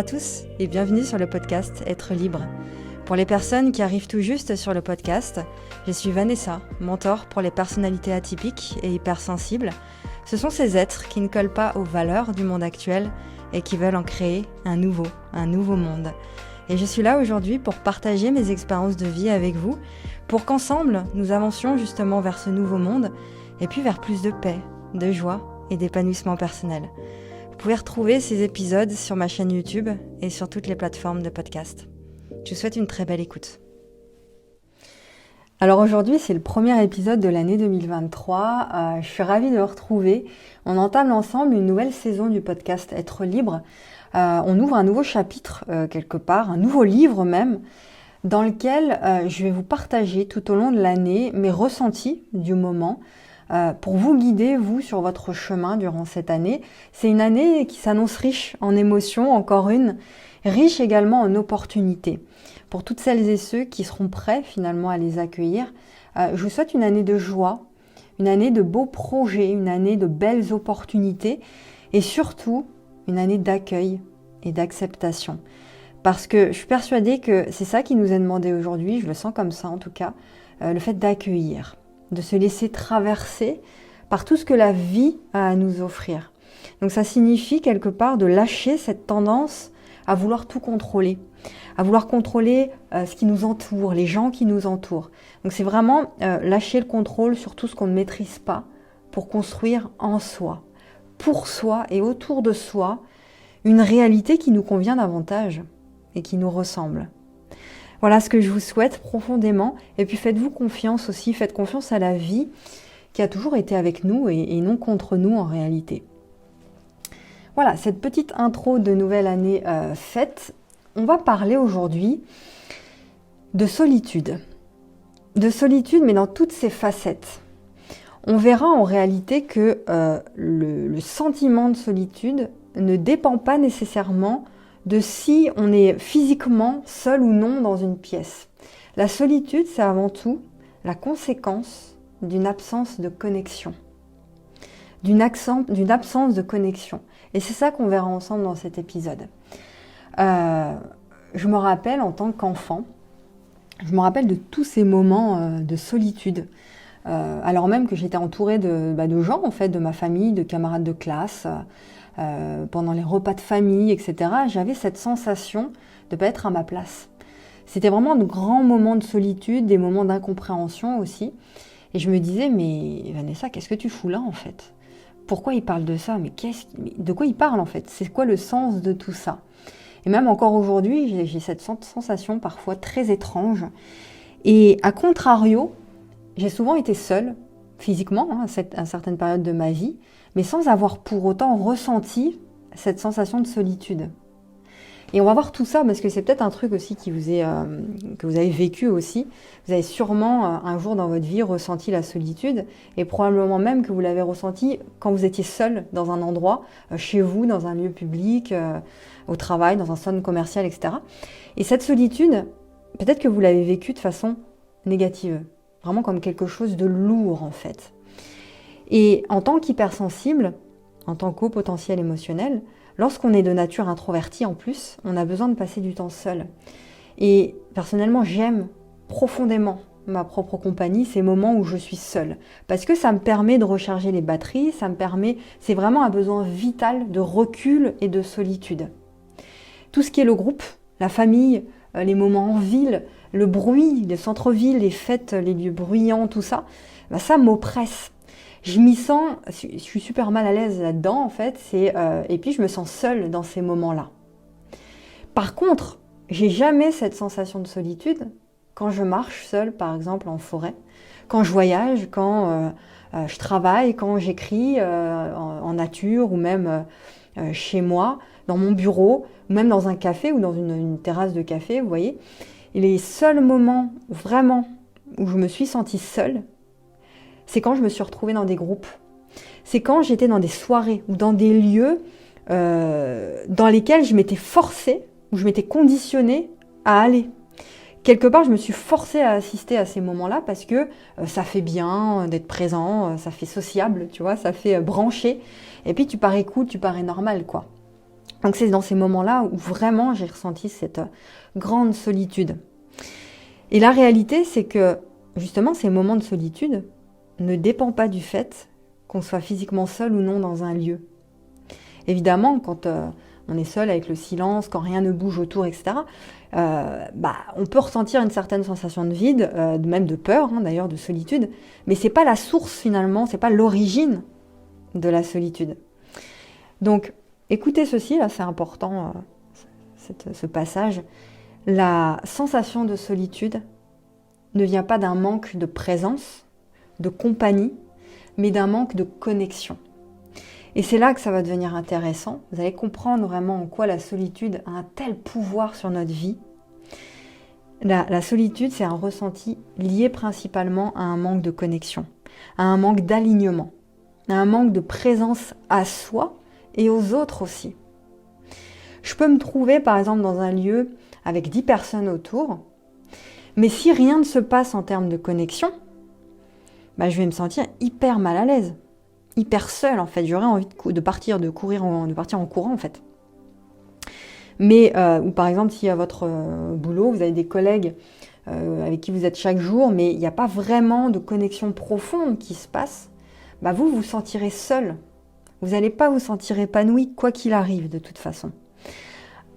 à tous et bienvenue sur le podcast Être libre. Pour les personnes qui arrivent tout juste sur le podcast, je suis Vanessa, mentor pour les personnalités atypiques et hypersensibles. Ce sont ces êtres qui ne collent pas aux valeurs du monde actuel et qui veulent en créer un nouveau monde. Et je suis là aujourd'hui pour partager mes expériences de vie avec vous, pour qu'ensemble nous avancions justement vers ce nouveau monde et puis vers plus de paix, de joie et d'épanouissement personnel. Vous pouvez retrouver ces épisodes sur ma chaîne YouTube et sur toutes les plateformes de podcast. Je vous souhaite une très belle écoute. Alors aujourd'hui, c'est le premier épisode de l'année 2023. Je suis ravie de vous retrouver. On entame ensemble une nouvelle saison du podcast Être libre. On ouvre un nouveau chapitre quelque part, un nouveau livre même, dans lequel je vais vous partager tout au long de l'année mes ressentis du moment, pour vous guider, vous, sur votre chemin durant cette année. C'est une année qui s'annonce riche en émotions, encore une, riche également en opportunités. Pour toutes celles et ceux qui seront prêts finalement à les accueillir, je vous souhaite une année de joie, une année de beaux projets, une année de belles opportunités et surtout une année d'accueil et d'acceptation. Parce que je suis persuadée que c'est ça qui nous est demandé aujourd'hui, je le sens comme ça en tout cas, le fait d'accueillir, de se laisser traverser par tout ce que la vie a à nous offrir. Donc ça signifie quelque part de lâcher cette tendance à vouloir tout contrôler, à vouloir contrôler ce qui nous entoure, les gens qui nous entourent. Donc c'est vraiment lâcher le contrôle sur tout ce qu'on ne maîtrise pas pour construire en soi, pour soi et autour de soi, une réalité qui nous convient davantage et qui nous ressemble. Voilà ce que je vous souhaite profondément. Et puis faites-vous confiance aussi, faites confiance à la vie qui a toujours été avec nous et non contre nous en réalité. Voilà, cette petite intro de nouvelle année faite, on va parler aujourd'hui de solitude. De solitude, mais dans toutes ses facettes. On verra en réalité que le sentiment de solitude ne dépend pas nécessairement de si on est physiquement seul ou non dans une pièce. La solitude, c'est avant tout la conséquence d'une absence de connexion. D'une absence de connexion. Et c'est ça qu'on verra ensemble dans cet épisode. Je me rappelle en tant qu'enfant, je me rappelle de tous ces moments de solitude. Alors même que j'étais entourée de gens, en fait, de ma famille, de camarades de classe, pendant les repas de famille, etc., j'avais cette sensation de ne pas être à ma place. C'était vraiment de grands moments de solitude, des moments d'incompréhension aussi. Et je me disais, mais Vanessa, qu'est-ce que tu fous là en fait ? Pourquoi il parle de ça ? Mais de quoi il parle en fait ? C'est quoi le sens de tout ça ? Et même encore aujourd'hui, j'ai cette sensation parfois très étrange. Et à contrario, j'ai souvent été seule, physiquement, à certaines périodes de ma vie, mais sans avoir pour autant ressenti cette sensation de solitude. Et on va voir tout ça, parce que c'est peut-être un truc aussi que vous avez vécu aussi. Vous avez sûrement un jour dans votre vie ressenti la solitude, et probablement même que vous l'avez ressenti quand vous étiez seul dans un endroit, chez vous, dans un lieu public, au travail, dans un centre commercial, etc. Et cette solitude, peut-être que vous l'avez vécue de façon négative, vraiment comme quelque chose de lourd en fait. Et en tant qu'hypersensible, en tant qu'haut potentiel émotionnel, lorsqu'on est de nature introvertie en plus, on a besoin de passer du temps seul. Et personnellement, j'aime profondément ma propre compagnie, ces moments où je suis seule. Parce que ça me permet de recharger les batteries, c'est vraiment un besoin vital de recul et de solitude. Tout ce qui est le groupe, la famille, les moments en ville, le bruit, les centres-villes, les fêtes, les lieux bruyants, tout ça, ça m'oppresse. Je m'y sens, je suis super mal à l'aise là-dedans en fait, et puis je me sens seule dans ces moments-là. Par contre, j'ai jamais cette sensation de solitude quand je marche seule, par exemple en forêt, quand je voyage, quand je travaille, quand j'écris en nature ou même chez moi, dans mon bureau, ou même dans un café ou dans une terrasse de café, vous voyez. Et les seuls moments vraiment où je me suis sentie seule, c'est quand je me suis retrouvée dans des groupes. C'est quand j'étais dans des soirées ou dans des lieux dans lesquels je m'étais forcée, ou je m'étais conditionnée à aller. Quelque part, je me suis forcée à assister à ces moments-là parce que ça fait bien d'être présent, ça fait sociable, tu vois, ça fait brancher. Et puis tu parais cool, tu parais normal, quoi. Donc c'est dans ces moments-là où vraiment j'ai ressenti cette grande solitude. Et la réalité, c'est que justement ces moments de solitude ne dépendent pas du fait qu'on soit physiquement seul ou non dans un lieu. Évidemment, quand on est seul avec le silence, quand rien ne bouge autour, etc., on peut ressentir une certaine sensation de vide, même de peur, d'ailleurs, de solitude, mais c'est pas la source finalement, c'est pas l'origine de la solitude. Donc, écoutez ceci, là c'est important, ce passage. La sensation de solitude ne vient pas d'un manque de présence, de compagnie, mais d'un manque de connexion. Et c'est là que ça va devenir intéressant. Vous allez comprendre vraiment en quoi la solitude a un tel pouvoir sur notre vie. La solitude, c'est un ressenti lié principalement à un manque de connexion, à un manque d'alignement, à un manque de présence à soi et aux autres aussi. Je peux me trouver par exemple dans un lieu avec 10 personnes autour, mais si rien ne se passe en termes de connexion, je vais me sentir hyper mal à l'aise, hyper seule en fait. J'aurais envie de partir en courant en fait. Mais, ou par exemple, si à votre boulot, vous avez des collègues avec qui vous êtes chaque jour, mais il n'y a pas vraiment de connexion profonde qui se passe, vous vous sentirez seul. Vous n'allez pas vous sentir épanoui, quoi qu'il arrive, de toute façon.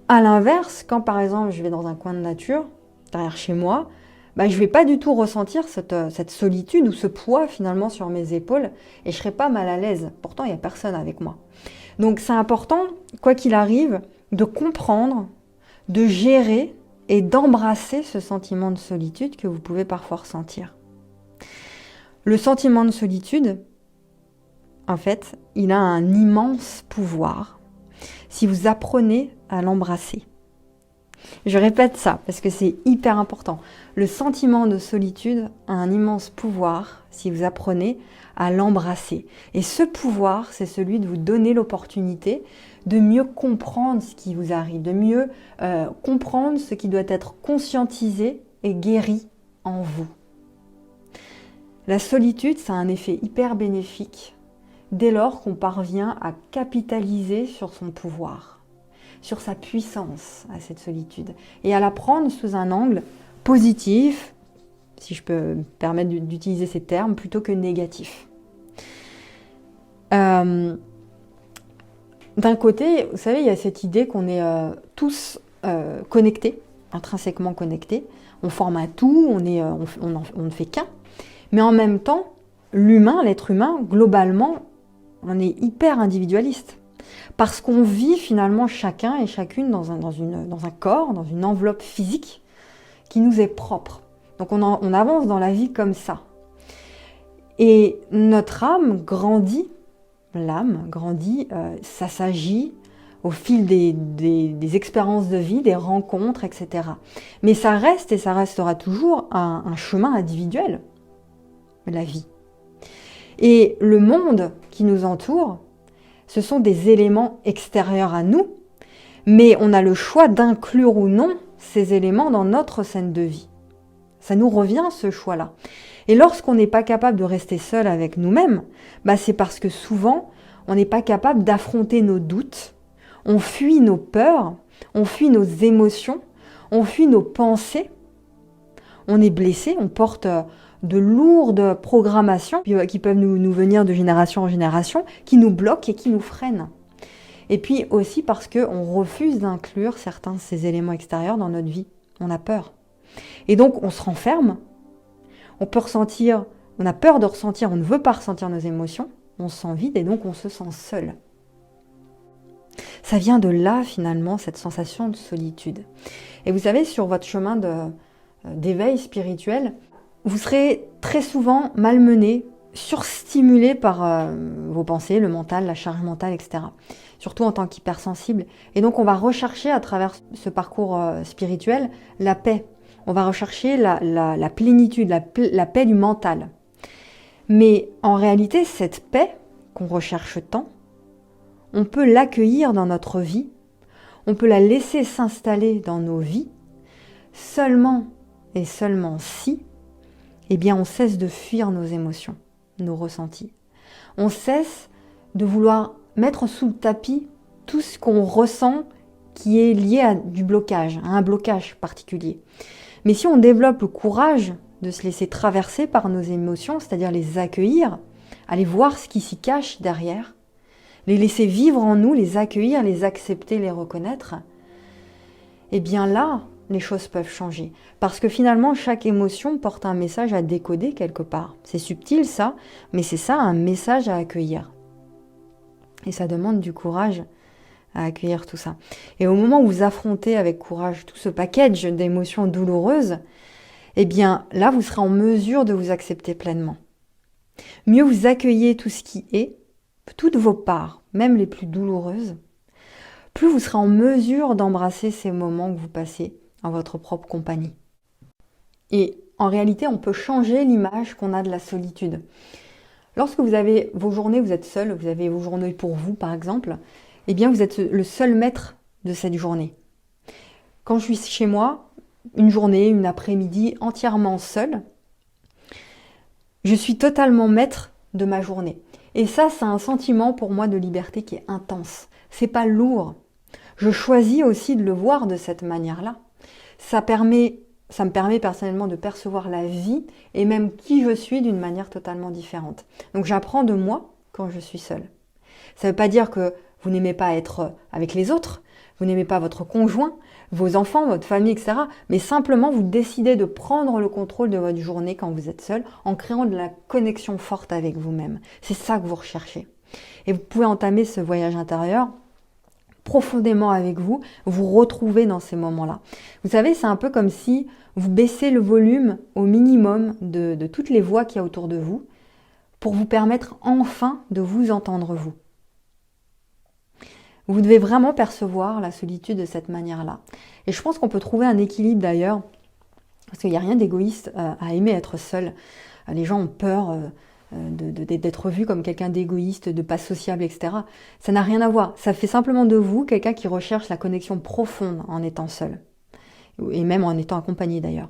À l'inverse, quand par exemple, je vais dans un coin de nature, derrière chez moi, je ne vais pas du tout ressentir cette solitude ou ce poids finalement sur mes épaules et je ne serai pas mal à l'aise. Pourtant, il n'y a personne avec moi. Donc c'est important, quoi qu'il arrive, de comprendre, de gérer et d'embrasser ce sentiment de solitude que vous pouvez parfois ressentir. Le sentiment de solitude, en fait, il a un immense pouvoir si vous apprenez à l'embrasser. Je répète ça parce que c'est hyper important. Le sentiment de solitude a un immense pouvoir si vous apprenez à l'embrasser. Et ce pouvoir, c'est celui de vous donner l'opportunité de mieux comprendre ce qui vous arrive, de mieux comprendre ce qui doit être conscientisé et guéri en vous. La solitude, ça a un effet hyper bénéfique dès lors qu'on parvient à capitaliser sur son pouvoir, sur sa puissance à cette solitude, et à la prendre sous un angle positif, si je peux me permettre d'utiliser ces termes, plutôt que négatif. D'un côté, vous savez, il y a cette idée qu'on est tous connectés, intrinsèquement connectés, on forme un tout, on ne fait qu'un, mais en même temps, l'être humain, globalement, on est hyper individualiste. Parce qu'on vit finalement chacun et chacune dans un corps, dans une enveloppe physique qui nous est propre. Donc on avance dans la vie comme ça. Et notre âme grandit, ça s'agit au fil des expériences de vie, des rencontres, etc. Mais ça reste et ça restera toujours un chemin individuel, la vie. Et le monde qui nous entoure, ce sont des éléments extérieurs à nous, mais on a le choix d'inclure ou non ces éléments dans notre scène de vie. Ça nous revient, ce choix-là. Et lorsqu'on n'est pas capable de rester seul avec nous-mêmes, c'est parce que souvent, on n'est pas capable d'affronter nos doutes, on fuit nos peurs, on fuit nos émotions, on fuit nos pensées, on est blessé, on porte de lourdes programmations qui peuvent nous venir de génération en génération, qui nous bloquent et qui nous freinent. Et puis aussi parce qu'on refuse d'inclure certains de ces éléments extérieurs dans notre vie. On a peur. Et donc on se renferme, on a peur de ressentir, on ne veut pas ressentir nos émotions, on se sent vide et donc on se sent seul. Ça vient de là finalement, cette sensation de solitude. Et vous savez, sur votre chemin d'éveil spirituel, vous serez très souvent malmené, surstimulé par vos pensées, le mental, la charge mentale, etc. Surtout en tant qu'hypersensible. Et donc on va rechercher à travers ce parcours spirituel la paix. On va rechercher la plénitude, la paix du mental. Mais en réalité, cette paix qu'on recherche tant, on peut l'accueillir dans notre vie, on peut la laisser s'installer dans nos vies, seulement et seulement si, on cesse de fuir nos émotions, nos ressentis. On cesse de vouloir mettre sous le tapis tout ce qu'on ressent qui est lié à du blocage, à un blocage particulier. Mais si on développe le courage de se laisser traverser par nos émotions, c'est-à-dire les accueillir, aller voir ce qui s'y cache derrière, les laisser vivre en nous, les accueillir, les accepter, les reconnaître, eh bien là, les choses peuvent changer. Parce que finalement, chaque émotion porte un message à décoder quelque part. C'est subtil ça, mais c'est ça, un message à accueillir. Et ça demande du courage à accueillir tout ça. Et au moment où vous affrontez avec courage tout ce package d'émotions douloureuses, eh bien là, vous serez en mesure de vous accepter pleinement. Mieux vous accueillez tout ce qui est, toutes vos parts, même les plus douloureuses, plus vous serez en mesure d'embrasser ces moments que vous passez en votre propre compagnie. Et en réalité, on peut changer l'image qu'on a de la solitude. Lorsque vous avez vos journées, vous êtes seul, vous avez vos journées pour vous par exemple, eh bien vous êtes le seul maître de cette journée. Quand je suis chez moi, une journée, une après-midi entièrement seule, je suis totalement maître de ma journée. Et ça, c'est un sentiment pour moi de liberté qui est intense. C'est pas lourd. Je choisis aussi de le voir de cette manière-là. Ça me permet personnellement de percevoir la vie et même qui je suis d'une manière totalement différente. Donc j'apprends de moi quand je suis seule. Ça ne veut pas dire que vous n'aimez pas être avec les autres, vous n'aimez pas votre conjoint, vos enfants, votre famille, etc. Mais simplement vous décidez de prendre le contrôle de votre journée quand vous êtes seul en créant de la connexion forte avec vous-même. C'est ça que vous recherchez. Et vous pouvez entamer ce voyage intérieur profondément avec vous, vous retrouvez dans ces moments-là. Vous savez, c'est un peu comme si vous baissez le volume au minimum de toutes les voix qu'il y a autour de vous pour vous permettre enfin de vous entendre vous. Vous devez vraiment percevoir la solitude de cette manière-là. Et je pense qu'on peut trouver un équilibre d'ailleurs, parce qu'il n'y a rien d'égoïste à aimer être seul. Les gens ont peur d'être vu comme quelqu'un d'égoïste, de pas sociable, etc. Ça n'a rien à voir. Ça fait simplement de vous quelqu'un qui recherche la connexion profonde en étant seul. Et même en étant accompagné d'ailleurs.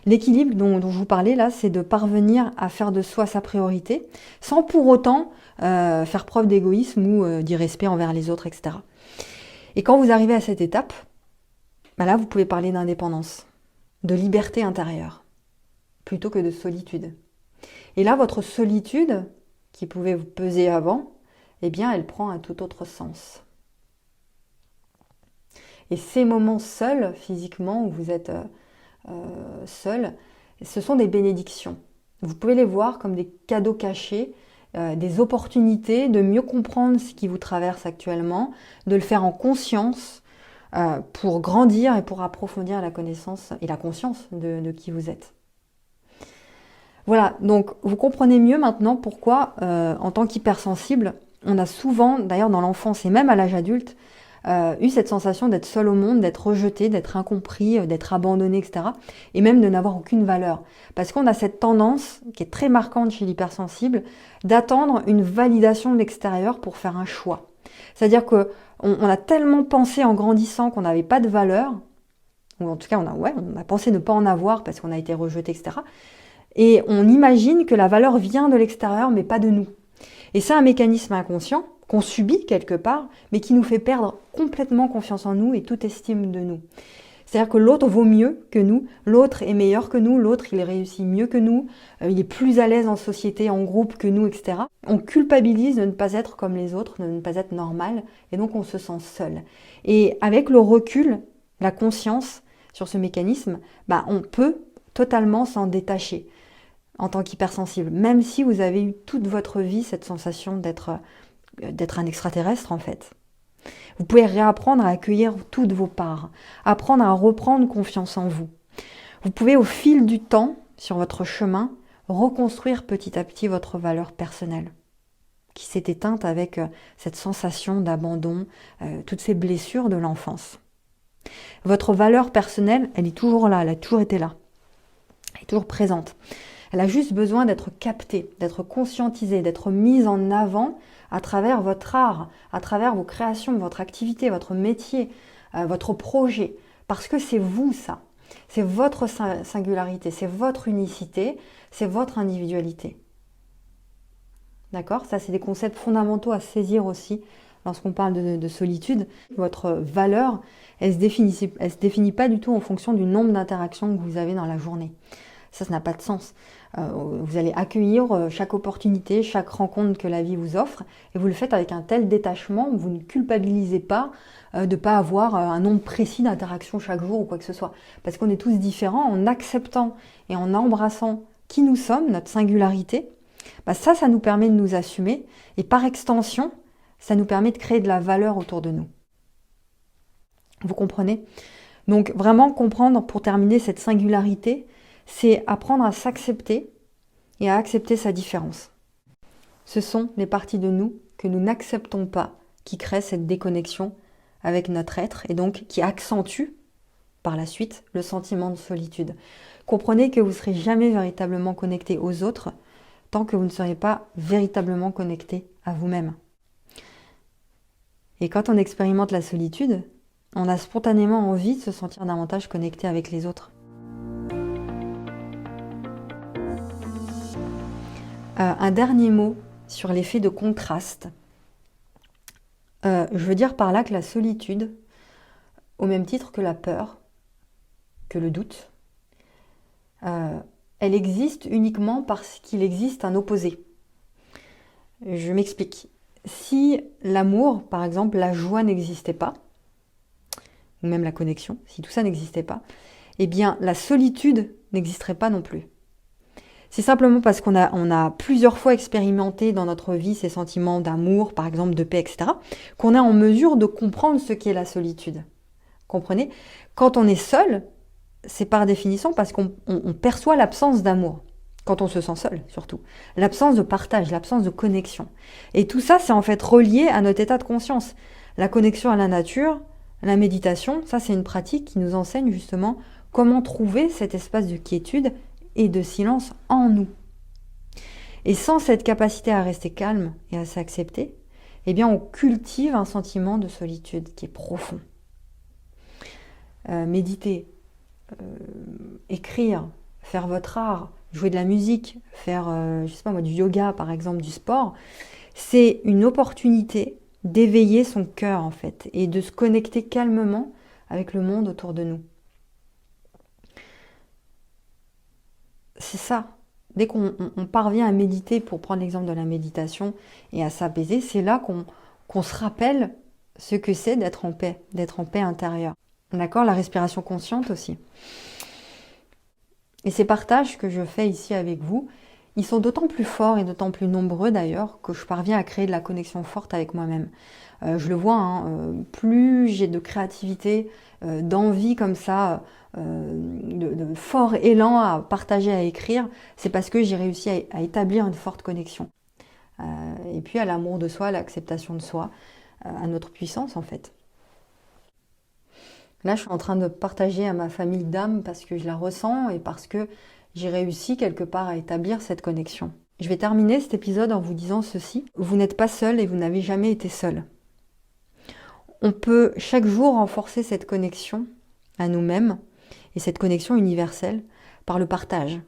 L'équilibre dont je vous parlais là, c'est de parvenir à faire de soi sa priorité, sans pour autant faire preuve d'égoïsme ou d'irrespect envers les autres, etc. Et quand vous arrivez à cette étape, bah là vous pouvez parler d'indépendance, de liberté intérieure, plutôt que de solitude. Et là, votre solitude, qui pouvait vous peser avant, eh bien, elle prend un tout autre sens. Et ces moments seuls, physiquement, où vous êtes seul, ce sont des bénédictions. Vous pouvez les voir comme des cadeaux cachés, des opportunités de mieux comprendre ce qui vous traverse actuellement, de le faire en conscience pour grandir et pour approfondir la connaissance et la conscience de qui vous êtes. Voilà, donc vous comprenez mieux maintenant pourquoi, en tant qu'hypersensible, on a souvent, d'ailleurs dans l'enfance et même à l'âge adulte, eu cette sensation d'être seul au monde, d'être rejeté, d'être incompris, d'être abandonné, etc. Et même de n'avoir aucune valeur. Parce qu'on a cette tendance, qui est très marquante chez l'hypersensible, d'attendre une validation de l'extérieur pour faire un choix. C'est-à-dire qu'on a tellement pensé en grandissant qu'on n'avait pas de valeur, ou en tout cas on a pensé ne pas en avoir parce qu'on a été rejeté, etc. Et on imagine que la valeur vient de l'extérieur, mais pas de nous. Et c'est un mécanisme inconscient qu'on subit quelque part, mais qui nous fait perdre complètement confiance en nous et toute estime de nous. C'est-à-dire que l'autre vaut mieux que nous, l'autre est meilleur que nous, l'autre il réussit mieux que nous, il est plus à l'aise en société, en groupe que nous, etc. On culpabilise de ne pas être comme les autres, de ne pas être normal, et donc on se sent seul. Et avec le recul, la conscience sur ce mécanisme, on peut totalement s'en détacher en tant qu'hypersensible, même si vous avez eu toute votre vie cette sensation d'être un extraterrestre en fait. Vous pouvez réapprendre à accueillir toutes vos parts, apprendre à reprendre confiance en vous. Vous pouvez au fil du temps, sur votre chemin, reconstruire petit à petit votre valeur personnelle, qui s'est éteinte avec cette sensation d'abandon, toutes ces blessures de l'enfance. Votre valeur personnelle, elle est toujours là, elle a toujours été là, elle est toujours présente. Elle a juste besoin d'être captée, d'être conscientisée, d'être mise en avant à travers votre art, à travers vos créations, votre activité, votre métier, votre projet. Parce que c'est vous ça, c'est votre singularité, c'est votre unicité, c'est votre individualité. D'accord ? Ça, c'est des concepts fondamentaux à saisir aussi lorsqu'on parle de solitude. Votre valeur, elle se définit pas du tout en fonction du nombre d'interactions que vous avez dans la journée. Ça n'a pas de sens. Vous allez accueillir chaque opportunité, chaque rencontre que la vie vous offre, et vous le faites avec un tel détachement, vous ne culpabilisez pas de ne pas avoir un nombre précis d'interactions chaque jour ou quoi que ce soit. Parce qu'on est tous différents, en acceptant et en embrassant qui nous sommes, notre singularité, ça nous permet de nous assumer, et par extension, ça nous permet de créer de la valeur autour de nous. Vous comprenez? Donc vraiment comprendre, pour terminer, cette singularité, c'est apprendre à s'accepter et à accepter sa différence. Ce sont les parties de nous que nous n'acceptons pas qui créent cette déconnexion avec notre être et donc qui accentuent par la suite le sentiment de solitude. Comprenez que vous ne serez jamais véritablement connecté aux autres tant que vous ne serez pas véritablement connecté à vous-même. Et quand on expérimente la solitude, on a spontanément envie de se sentir davantage connecté avec les autres. Un dernier mot sur l'effet de contraste. Je veux dire par là que la solitude, au même titre que la peur, que le doute, elle existe uniquement parce qu'il existe un opposé. Je m'explique. Si l'amour, par exemple, la joie n'existait pas, ou même la connexion, si tout ça n'existait pas, eh bien la solitude n'existerait pas non plus. C'est simplement parce qu'on a plusieurs fois expérimenté dans notre vie ces sentiments d'amour, par exemple de paix, etc., qu'on est en mesure de comprendre ce qu'est la solitude. Comprenez? Quand on est seul, c'est par définition parce qu'on perçoit l'absence d'amour. Quand on se sent seul, surtout. L'absence de partage, l'absence de connexion. Et tout ça, c'est en fait relié à notre état de conscience. La connexion à la nature, la méditation, ça c'est une pratique qui nous enseigne justement comment trouver cet espace de quiétude et de silence en nous. Et sans cette capacité à rester calme et à s'accepter, eh bien on cultive un sentiment de solitude qui est profond. Méditer, écrire, faire votre art, jouer de la musique, faire du yoga par exemple, du sport, c'est une opportunité d'éveiller son cœur en fait et de se connecter calmement avec le monde autour de nous. C'est ça. Dès qu'on parvient à méditer, pour prendre l'exemple de la méditation, et à s'apaiser, c'est là qu'on se rappelle ce que c'est d'être en paix intérieure. D'accord? La respiration consciente aussi. Et ces partages que je fais ici avec vous, ils sont d'autant plus forts et d'autant plus nombreux d'ailleurs que je parviens à créer de la connexion forte avec moi-même. Je le vois, plus j'ai de créativité, d'envie comme ça, de fort élan à partager, à écrire, c'est parce que j'ai réussi à établir une forte connexion. Et puis à l'amour de soi, à l'acceptation de soi, à notre puissance en fait. Là, je suis en train de partager à ma famille d'âme parce que je la ressens et parce que j'ai réussi quelque part à établir cette connexion. Je vais terminer cet épisode en vous disant ceci. Vous n'êtes pas seul et vous n'avez jamais été seul. On peut chaque jour renforcer cette connexion à nous-mêmes et cette connexion universelle par le partage,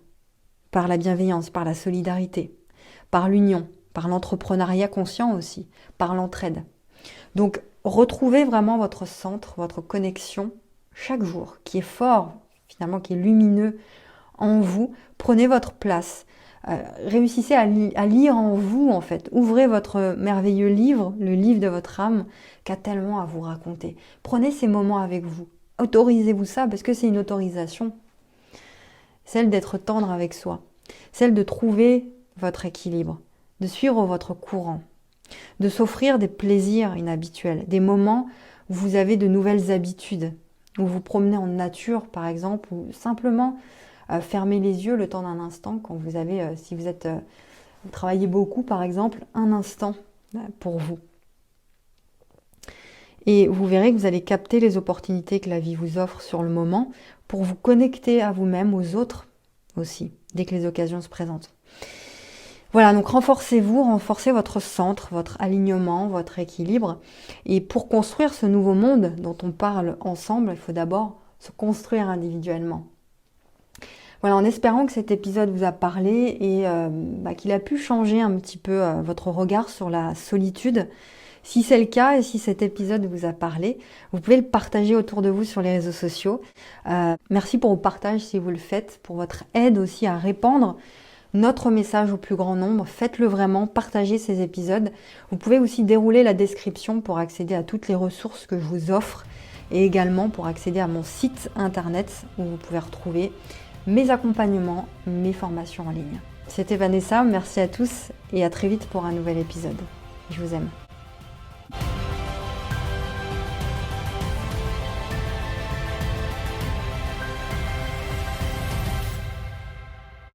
par la bienveillance, par la solidarité, par l'union, par l'entrepreneuriat conscient aussi, par l'entraide. Donc, retrouvez vraiment votre centre, votre connexion chaque jour, qui est fort, finalement, qui est lumineux en vous. Prenez votre place. Réussissez à lire en vous, en fait. Ouvrez votre merveilleux livre, le livre de votre âme, qui a tellement à vous raconter. Prenez ces moments avec vous. Autorisez-vous ça, parce que c'est une autorisation. Celle d'être tendre avec soi. Celle de trouver votre équilibre, de suivre votre courant, de s'offrir des plaisirs inhabituels, des moments où vous avez de nouvelles habitudes, où vous vous promenez en nature, par exemple, ou simplement fermer les yeux le temps d'un instant quand vous avez, si vous travaillez beaucoup par exemple, un instant pour vous. Et vous verrez que vous allez capter les opportunités que la vie vous offre sur le moment pour vous connecter à vous-même, aux autres aussi, dès que les occasions se présentent. Voilà, donc renforcez votre centre, votre alignement, votre équilibre. Et pour construire ce nouveau monde dont on parle ensemble, il faut d'abord se construire individuellement. Voilà, en espérant que cet épisode vous a parlé et qu'il a pu changer un petit peu votre regard sur la solitude. Si c'est le cas et si cet épisode vous a parlé, vous pouvez le partager autour de vous sur les réseaux sociaux. Merci pour vos partages si vous le faites, pour votre aide aussi à répandre notre message au plus grand nombre. Faites-le vraiment, partagez ces épisodes. Vous pouvez aussi dérouler la description pour accéder à toutes les ressources que je vous offre et également pour accéder à mon site internet où vous pouvez retrouver mes accompagnements, mes formations en ligne. C'était Vanessa, merci à tous et à très vite pour un nouvel épisode. Je vous aime.